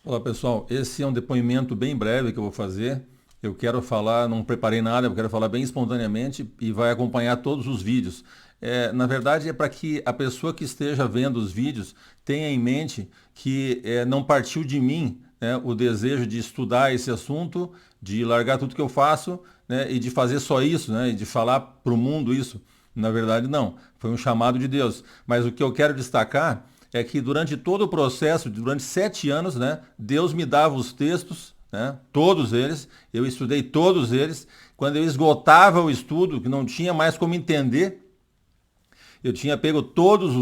Olá pessoal, esse é um depoimento bem breve que eu vou fazer. Eu quero falar, não preparei nada, eu quero falar bem espontaneamente e vai acompanhar todos os vídeos. Na verdade, é para que a pessoa que esteja vendo os vídeos tenha em mente que não partiu de mim, né, o desejo de estudar esse assunto, de largar tudo que eu faço, né, e de fazer só isso, né, e de falar para o mundo isso. Na verdade, não. Foi um chamado de Deus. Mas o que eu quero destacar é que durante todo o processo, durante 7 anos, né, Deus me dava os textos, né, todos eles, eu estudei todos eles. Quando eu esgotava o estudo, que não tinha mais como entender, eu tinha pego todos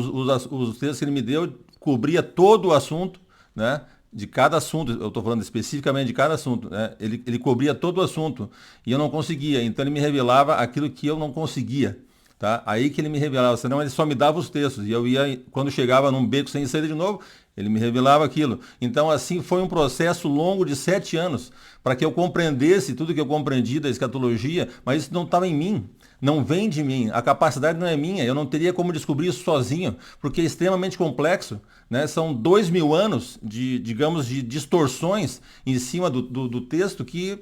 os textos que ele me deu, cobria todo o assunto, né, de cada assunto, eu estou falando especificamente de cada assunto, né, ele cobria todo o assunto e eu não conseguia, então ele me revelava aquilo que eu não conseguia. Tá? Aí que ele me revelava, senão ele só me dava os textos. E eu ia, quando chegava num beco sem saída de novo, ele me revelava aquilo. Então, assim, foi um processo longo de 7 anos para que eu compreendesse tudo que eu compreendi da escatologia, mas isso não estava em mim. Não vem de mim, a capacidade não é minha, eu não teria como descobrir isso sozinho, porque é extremamente complexo, né? São 2000 anos de, digamos, de distorções em cima do texto que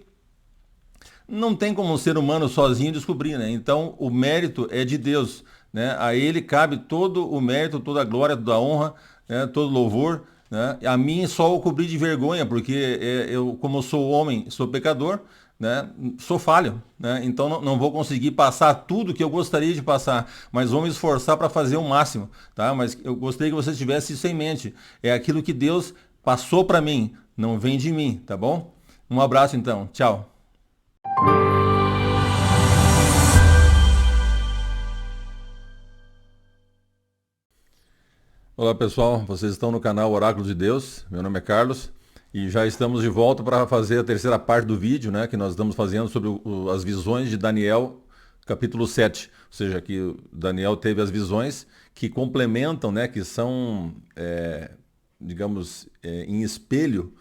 não tem como um ser humano sozinho descobrir, né? Então o mérito é de Deus, né? A Ele cabe todo o mérito, toda a glória, toda a honra, né? Todo louvor, né? A mim só o cobri de vergonha, porque eu, como eu sou homem, sou pecador, né? Sou falho, né? Então não vou conseguir passar tudo que eu gostaria de passar, mas vou me esforçar para fazer o máximo, tá? Mas eu gostaria que você tivesse isso em mente. É aquilo que Deus passou para mim, não vem de mim, tá bom? Um abraço então, tchau. Olá pessoal, vocês estão no canal Oráculo de Deus, meu nome é Carlos e já estamos de volta para fazer a terceira parte do vídeo, né, que nós estamos fazendo sobre as visões de Daniel, capítulo 7, ou seja, que Daniel teve as visões que complementam, né, que são, digamos, em espelho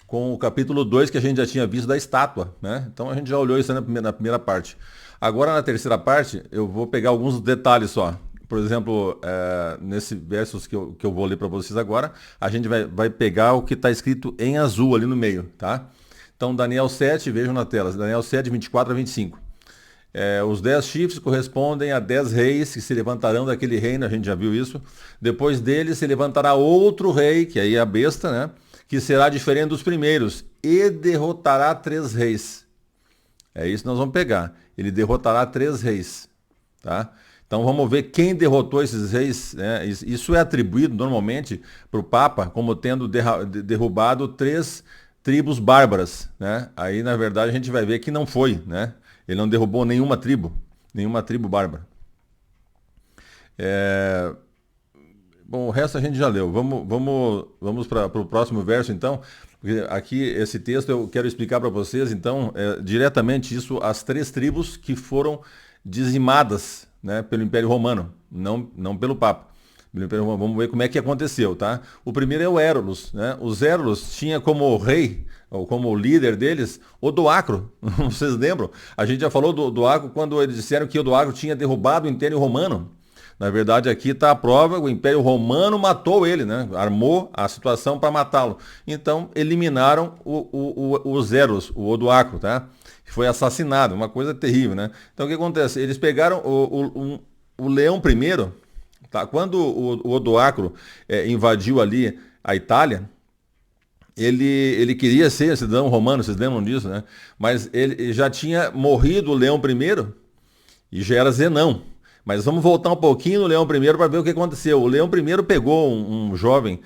com o capítulo 2 que a gente já tinha visto da estátua, né? Então a gente já olhou isso na primeira parte. Agora na terceira parte eu vou pegar alguns detalhes só. Por exemplo, nesse versos que eu vou ler para vocês agora, a gente vai pegar o que está escrito em azul ali no meio, tá? Então Daniel 7, vejam na tela, Daniel 7, 24 a 25. Os 10 chifres correspondem a 10 reis que se levantarão daquele reino, a gente já viu isso. Depois dele se levantará outro rei, que aí é a besta, né? Que será diferente dos primeiros, e derrotará 3 reis. É isso que nós vamos pegar. Ele derrotará 3 reis. Tá? Então vamos ver quem derrotou esses reis. Né? Isso é atribuído normalmente para o Papa como tendo derrubado 3 tribos bárbaras. Né? Aí na verdade a gente vai ver que não foi. Né? Ele não derrubou nenhuma tribo bárbara. Bom, o resto a gente já leu. Vamos para o próximo verso, então. Porque aqui, esse texto, eu quero explicar para vocês, então, diretamente isso, as 3 tribos que foram dizimadas, né, pelo Império Romano, não pelo Papa. Pelo Império Romano. Vamos ver como é que aconteceu, tá? O primeiro é o Érulos, né? Os Érulos tinha como rei, ou como líder deles, Odoacro. Vocês lembram? A gente já falou do Odoacro quando eles disseram que Odoacro tinha derrubado o Império Romano. Na verdade, aqui está a prova, o Império Romano matou ele, né? Armou a situação para matá-lo. Então, eliminaram os Eros, o Odoacro, tá? Foi assassinado, uma coisa terrível, né? Então, o que acontece? Eles pegaram o Leão I, tá? Quando o Odoacro invadiu ali a Itália, ele queria ser cidadão romano, vocês lembram disso, né? Mas ele já tinha morrido o Leão I e já era Zenão. Mas vamos voltar um pouquinho no Leão I para ver o que aconteceu. O Leão I pegou um jovem,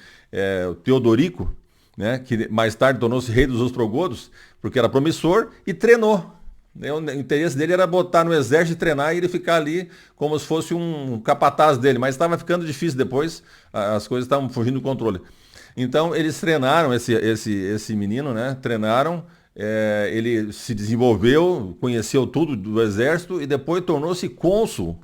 o Teodorico, né, que mais tarde tornou-se rei dos ostrogodos, porque era promissor, e treinou. O interesse dele era botar no exército e treinar e ele ficar ali como se fosse um capataz dele. Mas estava ficando difícil depois, as coisas estavam fugindo do controle. Então eles treinaram esse menino, né? Treinaram, ele se desenvolveu, conheceu tudo do exército e depois tornou-se cônsul.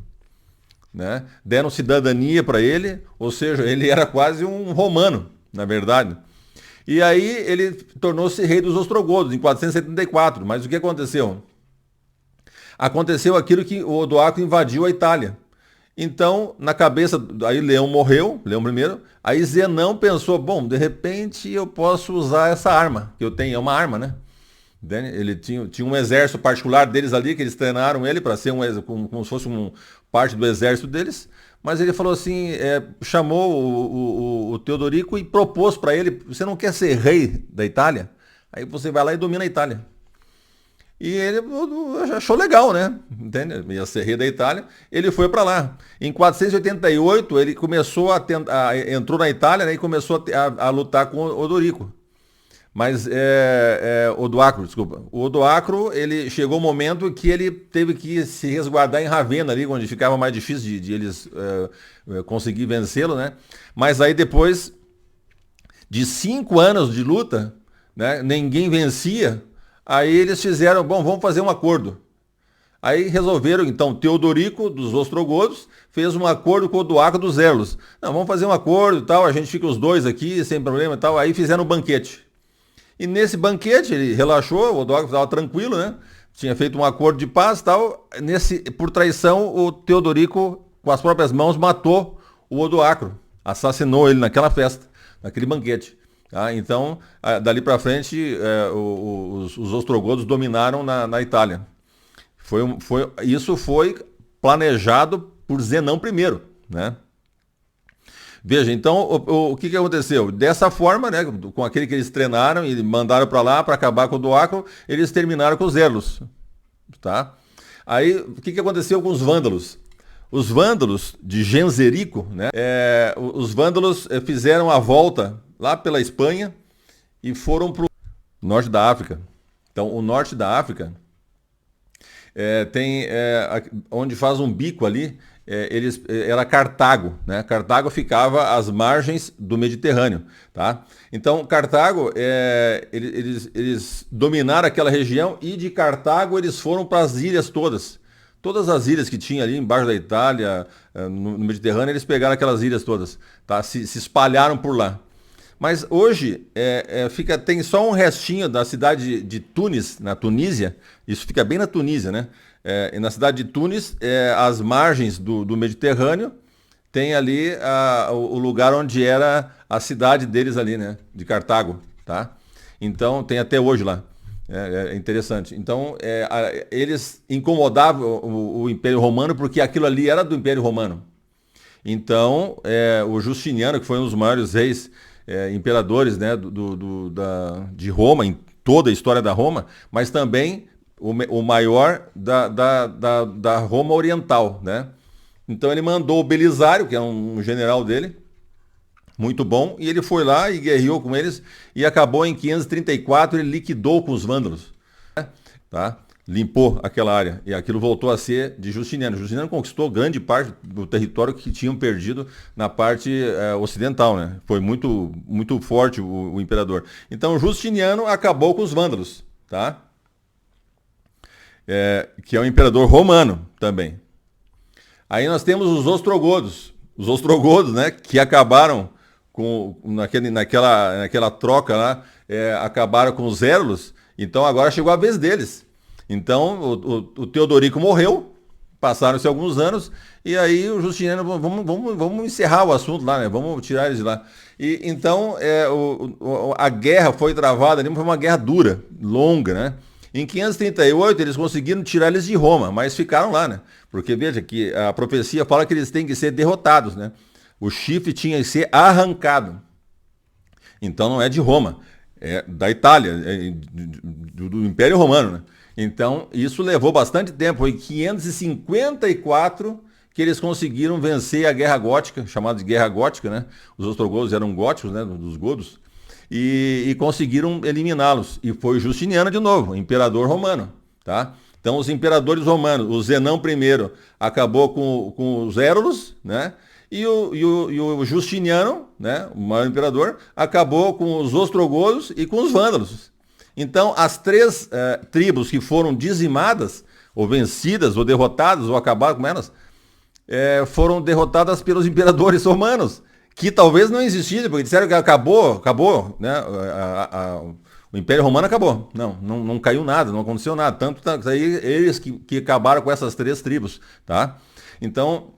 Né? Deram cidadania para ele, ou seja, ele era quase um romano, na verdade. E aí ele tornou-se rei dos ostrogodos em 474. Mas o que aconteceu? Aconteceu aquilo que o Odoacro invadiu a Itália. Então, na cabeça, aí Leão morreu, Leão primeiro, aí Zenão pensou, bom, de repente eu posso usar essa arma, que eu tenho, é uma arma, né? Entende? Ele tinha um exército particular deles ali, que eles treinaram ele para ser como se fosse parte do exército deles, mas ele falou assim, chamou o Teodorico e propôs para ele, você não quer ser rei da Itália? Aí você vai lá e domina a Itália. E ele achou legal, né? Entende? Ia ser rei da Itália. Ele foi para lá. Em 488, ele começou entrou na Itália, né, e começou a lutar com o Odorico. Mas Odoacro, desculpa. O Odoacro, ele chegou um momento que ele teve que se resguardar em Ravenna, ali, onde ficava mais difícil de eles conseguir vencê-lo, né? Mas aí depois de 5 anos de luta, né, ninguém vencia. Aí eles fizeram, bom, vamos fazer um acordo. Aí resolveram, então, Teodorico, dos Ostrogodos, fez um acordo com o Odoacro dos Érlos. Não, vamos fazer um acordo e tal, a gente fica os dois aqui, sem problema e tal. Aí fizeram um banquete. E nesse banquete ele relaxou, o Odoacro estava tranquilo, né? Tinha feito um acordo de paz e tal. Por traição, o Teodorico, com as próprias mãos, matou o Odoacro. Assassinou ele naquela festa, naquele banquete. Tá? Então, dali para frente, os ostrogodos dominaram na Itália. Isso foi planejado por Zenão I, né? Veja, então, o que aconteceu? Dessa forma, né, com aquele que eles treinaram e mandaram para lá para acabar com o Odoacro, eles terminaram com os Érlos. Tá? Aí, o que aconteceu com os vândalos? Os vândalos de Genserico, né, os vândalos fizeram a volta lá pela Espanha e foram para o norte da África. Então, o norte da África tem onde faz um bico ali, era Cartago, né? Cartago ficava às margens do Mediterrâneo, tá? Então, Cartago, eles dominaram aquela região e de Cartago eles foram para as ilhas todas. Todas as ilhas que tinha ali embaixo da Itália, no Mediterrâneo, eles pegaram aquelas ilhas todas, tá? Se espalharam por lá. Mas hoje tem só um restinho da cidade de Tunis, na Tunísia, isso fica bem na Tunísia, né? Na cidade de Tunis, às margens do Mediterrâneo, tem ali o lugar onde era a cidade deles ali, né? De Cartago, tá? Então, tem até hoje lá. É interessante. Então, eles incomodavam o Império Romano porque aquilo ali era do Império Romano. Então, o Justiniano, que foi um dos maiores reis imperadores, né, de Roma, em toda a história da Roma, mas também o maior da Roma Oriental, né? Então ele mandou o Belisário, que é um general dele, muito bom, e ele foi lá e guerreou com eles e acabou em 534, ele liquidou com os vândalos, tá? Limpou aquela área e aquilo voltou a ser de Justiniano. Justiniano conquistou grande parte do território que tinham perdido na parte ocidental, né? Foi muito, muito forte o imperador. Então Justiniano acabou com os vândalos, tá? Que é um imperador romano também. Aí nós temos os ostrogodos, né? Que acabaram naquela troca lá, acabaram com os Érlos. Então agora chegou a vez deles. Então, o Teodorico morreu, passaram-se alguns anos, e aí o Justiniano, vamos encerrar o assunto lá, né? Vamos tirar eles de lá. E então, a guerra foi travada ali, foi uma guerra dura, longa, né? Em 538, eles conseguiram tirar eles de Roma, mas ficaram lá, né? Porque veja que a profecia fala que eles têm que ser derrotados, né? O chifre tinha que ser arrancado. Então, não é de Roma, é da Itália, do Império Romano, né? Então, isso levou bastante tempo. Foi em 554 que eles conseguiram vencer a Guerra Gótica, chamada de Guerra Gótica, né? Os ostrogodos eram góticos, né? Dos godos. E conseguiram eliminá-los. E foi Justiniano de novo, imperador romano, tá? Então, os imperadores romanos, o Zenão I acabou com os Érulos, né? E o Justiniano, né? O maior imperador, acabou com os ostrogodos e com os vândalos. Então, as três tribos que foram dizimadas, ou vencidas, ou derrotadas, ou acabaram com elas, foram derrotadas pelos imperadores romanos, que talvez não existissem, porque disseram que acabou, né? O Império Romano acabou. Não caiu nada, não aconteceu nada. Tanto aí eles que acabaram com essas três tribos, tá? Então,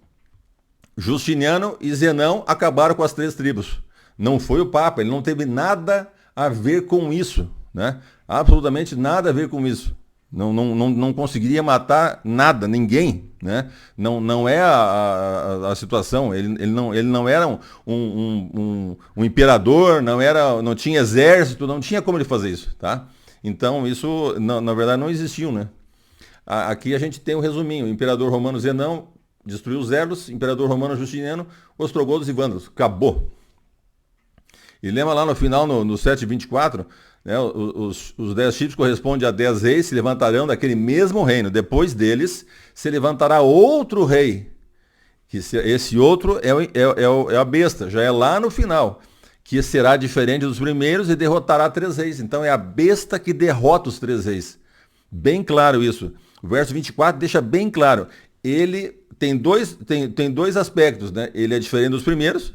Justiniano e Zenão acabaram com as 3 tribos. Não foi o Papa, ele não teve nada a ver com isso, né? Absolutamente nada a ver com isso. Não conseguiria matar nada, ninguém, né? Não é a situação. Ele não era um imperador, não tinha exército, não tinha como ele fazer isso, tá? Então isso, na verdade, não existiu, né? Aqui a gente tem um resuminho. O imperador romano Zenão destruiu os Elos, imperador romano Justiniano, ostrogodos e vândalos. Acabou. E lembra lá no final, no 7:24, né, os 10 chifres correspondem a 10 reis, se levantarão daquele mesmo reino. Depois deles se levantará outro rei. Esse outro é a besta, já é lá no final, que será diferente dos primeiros e derrotará 3 reis. Então é a besta que derrota os 3 reis. Bem claro isso. O verso 24 deixa bem claro. Ele tem dois aspectos, né? Ele é diferente dos primeiros.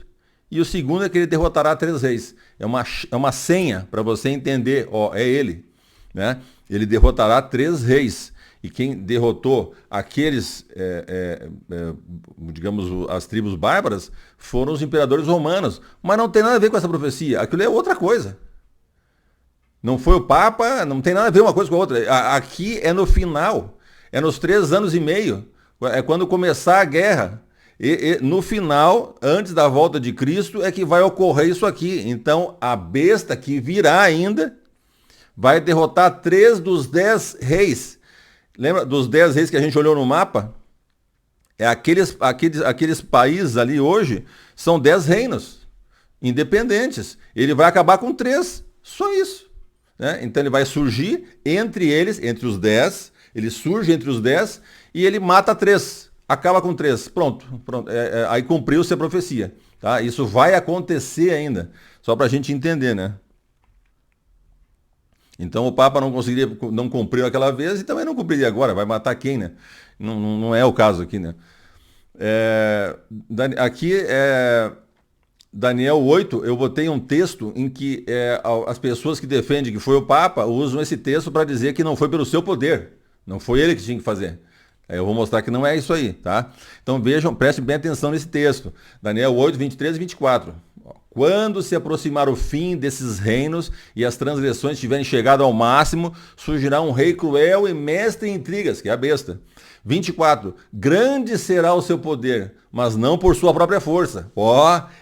E o segundo é que ele derrotará 3 reis. É uma senha para você entender, ó, é ele, né? Ele derrotará 3 reis. E quem derrotou aqueles, digamos, as tribos bárbaras, foram os imperadores romanos. Mas não tem nada a ver com essa profecia. Aquilo é outra coisa. Não foi o Papa, não tem nada a ver uma coisa com a outra. Aqui é no final. É nos 3 anos e meio. É quando começar a guerra. No final, antes da volta de Cristo, é que vai ocorrer isso aqui. Então, a besta que virá ainda vai derrotar 3 dos 10 reis. Lembra dos 10 reis que a gente olhou no mapa? Aqueles países ali hoje são 10 reinos independentes. Ele vai acabar com 3. Só isso. Né? Então, ele vai surgir entre eles, entre os 10. Ele surge entre os 10 e ele mata 3. Acaba com 3. Pronto. Aí cumpriu-se a profecia. Tá? Isso vai acontecer ainda. Só para a gente entender, né? Então o Papa não cumpriu aquela vez e também não cumpriria agora. Vai matar quem, né? Não é o caso aqui, né? Aqui é Daniel 8, eu botei um texto em que as pessoas que defendem que foi o Papa usam esse texto para dizer que não foi pelo seu poder. Não foi ele que tinha que fazer. Eu vou mostrar que não é isso aí, tá? Então vejam, prestem bem atenção nesse texto. Daniel 8, 23 e 24. Quando se aproximar o fim desses reinos e as transgressões tiverem chegado ao máximo, surgirá um rei cruel e mestre em intrigas, que é a besta. 24. Grande será o seu poder, mas não por sua própria força.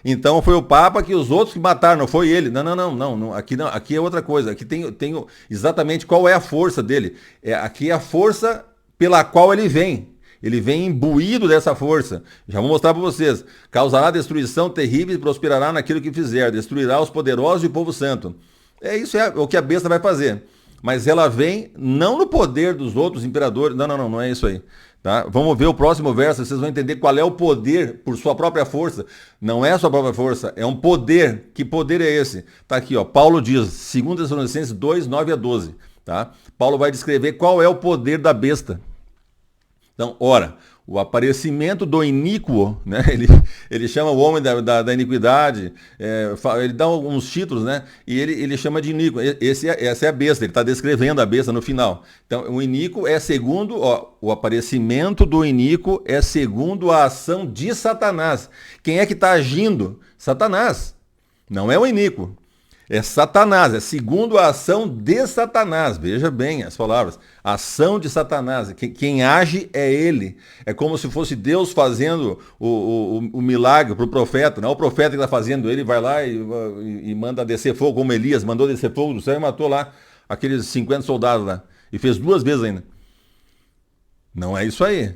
Então foi o Papa que os outros que mataram, não foi ele. Não. Aqui é outra coisa. Aqui tem exatamente qual é a força dele. Aqui é a força pela qual ele vem. Ele vem imbuído dessa força. Já vou mostrar para vocês. Causará destruição terrível e prosperará naquilo que fizer. Destruirá os poderosos e o povo santo. Isso é o que a besta vai fazer. Mas ela vem não no poder dos outros imperadores. Não é isso aí. Tá? Vamos ver o próximo verso. Vocês vão entender qual é o poder por sua própria força. Não é a sua própria força. É um poder. Que poder é esse? Tá aqui, ó. Paulo diz, 2 Tessalonicenses 2, 9 a 12. Tá? Paulo vai descrever qual é o poder da besta. Então, ora, o aparecimento do iníquo, né? Ele chama o homem da iniquidade, ele dá alguns títulos, né? E ele chama de iníquo. Essa é a besta, ele está descrevendo a besta no final. Então, o iníquo é segundo, o aparecimento do iníquo é segundo a ação de Satanás. Quem é que está agindo? Satanás. Não é o iníquo. É Satanás, é segundo a ação de Satanás. Veja bem as palavras. Ação de Satanás. Quem age é ele. É como se fosse Deus fazendo o milagre para o profeta. Não é o profeta que está fazendo. Ele vai lá e manda descer fogo, como Elias mandou descer fogo do céu e matou lá aqueles 50 soldados lá. E fez 2 vezes ainda. Não é isso aí.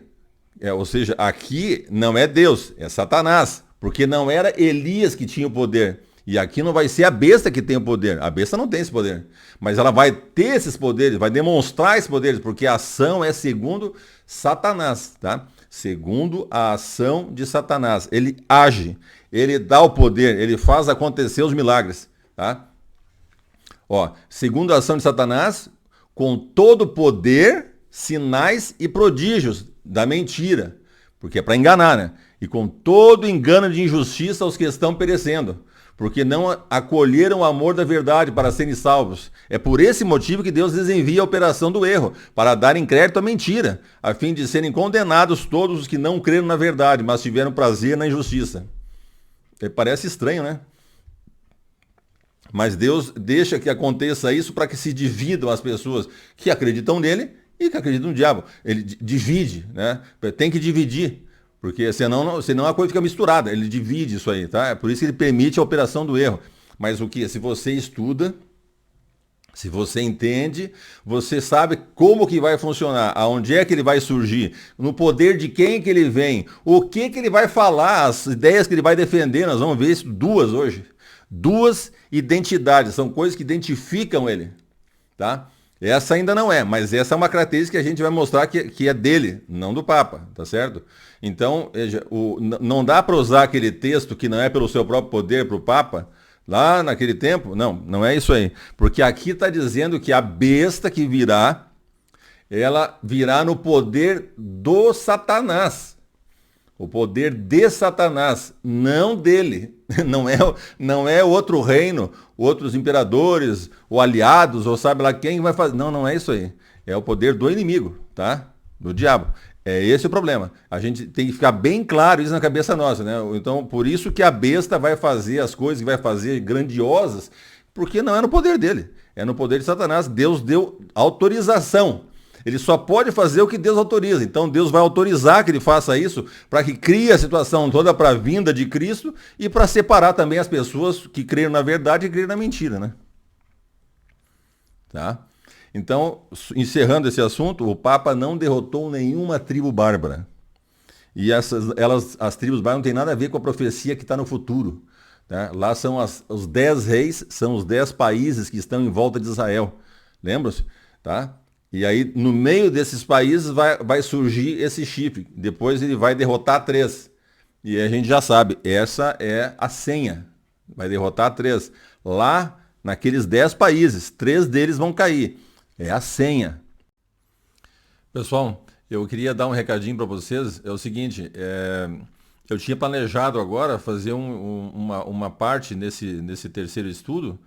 Ou seja, aqui não é Deus, é Satanás. Porque não era Elias que tinha o poder. E aqui não vai ser a besta que tem o poder. A besta não tem esse poder. Mas ela vai ter esses poderes, vai demonstrar esses poderes, porque a ação é segundo Satanás, tá? Segundo a ação de Satanás. Ele age, ele dá o poder, ele faz acontecer os milagres, tá? Segundo a ação de Satanás, com todo poder, sinais e prodígios da mentira. Porque é para enganar, né? E com todo engano de injustiça aos que estão perecendo. porque não acolheram o amor da verdade para serem salvos. É por esse motivo que Deus lhes envia a operação do erro, para darem crédito à mentira, a fim de serem condenados todos os que não creram na verdade, mas tiveram prazer na injustiça. Parece estranho, né? Mas Deus deixa que aconteça isso para que se dividam as pessoas que acreditam nele e que acreditam no diabo. Ele divide, né? Tem que dividir, porque senão a coisa fica misturada. Ele divide isso aí, tá? É por isso que ele permite a operação do erro. Mas o que? Se você estuda, se você entende, você sabe como que vai funcionar, aonde é que ele vai surgir, no poder de quem que ele vem, o que que ele vai falar, as ideias que ele vai defender. Nós vamos ver isso duas hoje. Duas identidades, são coisas que identificam ele, tá? Essa ainda não é, mas essa é uma característica que a gente vai mostrar que é dele, não do Papa, tá certo? Então, veja, não dá para usar aquele texto que não é pelo seu próprio poder para o Papa, lá naquele tempo, não é isso aí. Porque aqui está dizendo que a besta que virá, ela virá no poder do Satanás. O poder de Satanás, não dele. Não é outro reino, outros imperadores, ou aliados, ou sabe lá quem vai fazer. Não é isso aí. É o poder do inimigo, tá? Do diabo. É esse o problema. A gente tem que ficar bem claro isso na cabeça nossa, né? Então, por isso que a besta vai fazer as coisas que vai fazer grandiosas, porque não é no poder dele. É no poder de Satanás. Deus deu autorização. Ele só pode fazer o que Deus autoriza. Então Deus vai autorizar que ele faça isso para que crie a situação toda para a vinda de Cristo e para separar também as pessoas que creram na verdade e creram na mentira, né? Tá? Então, encerrando esse assunto, o Papa não derrotou nenhuma tribo bárbara. E as tribos bárbaras não têm nada a ver com a profecia que está no futuro. Tá? Lá são os 10 reis, são os 10 países que estão em volta de Israel. Lembram-se? Tá? E aí, no meio desses países, vai surgir esse chifre. Depois ele vai derrotar 3. E a gente já sabe, essa é a senha. Vai derrotar 3. Lá, naqueles 10 países, 3 deles vão cair. É a senha. Pessoal, eu queria dar um recadinho para vocês. É o seguinte, eu tinha planejado agora fazer uma parte nesse terceiro estudo,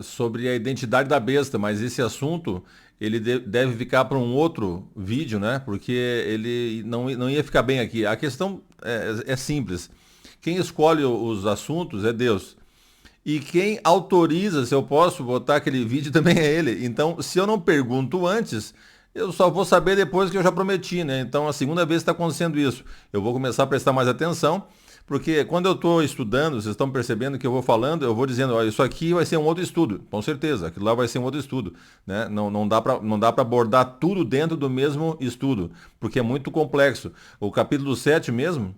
sobre a identidade da besta, mas esse assunto ele deve ficar para um outro vídeo, né? Porque ele não ia ficar bem aqui. A questão é simples. Quem escolhe os assuntos é Deus. E quem autoriza se eu posso botar aquele vídeo também é Ele. Então, se eu não pergunto antes, eu só vou saber depois que eu já prometi, né? Então, a segunda vez está acontecendo isso. Eu vou começar a prestar mais atenção. Porque quando eu estou estudando, vocês estão percebendo que eu vou falando, eu vou dizendo, olha, isso aqui vai ser um outro estudo, com certeza, aquilo lá vai ser um outro estudo, né? Não dá para abordar tudo dentro do mesmo estudo, porque é muito complexo. O capítulo 7 mesmo,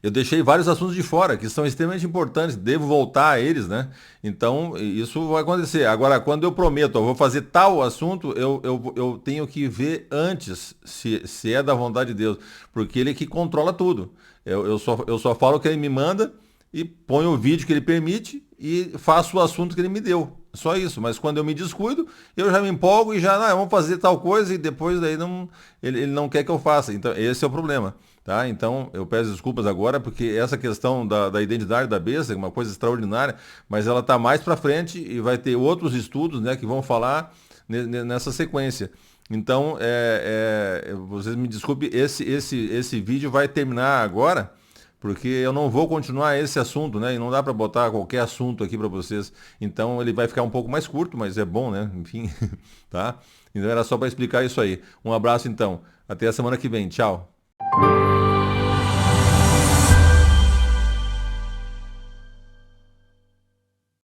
eu deixei vários assuntos de fora, que são extremamente importantes, devo voltar a eles, né? Então, isso vai acontecer. Agora, quando eu prometo, eu vou fazer tal assunto, eu tenho que ver antes se é da vontade de Deus, porque Ele é que controla tudo. Eu só falo o que Ele me manda e ponho o vídeo que Ele permite e faço o assunto que Ele me deu. Só isso. Mas quando eu me descuido, eu já me empolgo e já, vamos fazer tal coisa e depois daí ele não quer que eu faça. Então, esse é o problema. Tá? Então, eu peço desculpas agora, porque essa questão da identidade da besta é uma coisa extraordinária, mas ela está mais para frente e vai ter outros estudos, né, que vão falar nessa sequência. Então, vocês me desculpem, esse vídeo vai terminar agora, porque eu não vou continuar esse assunto, né? E não dá para botar qualquer assunto aqui para vocês. Então, ele vai ficar um pouco mais curto, mas é bom, né? Enfim, tá? Então, era só para explicar isso aí. Um abraço, então. Até a semana que vem. Tchau.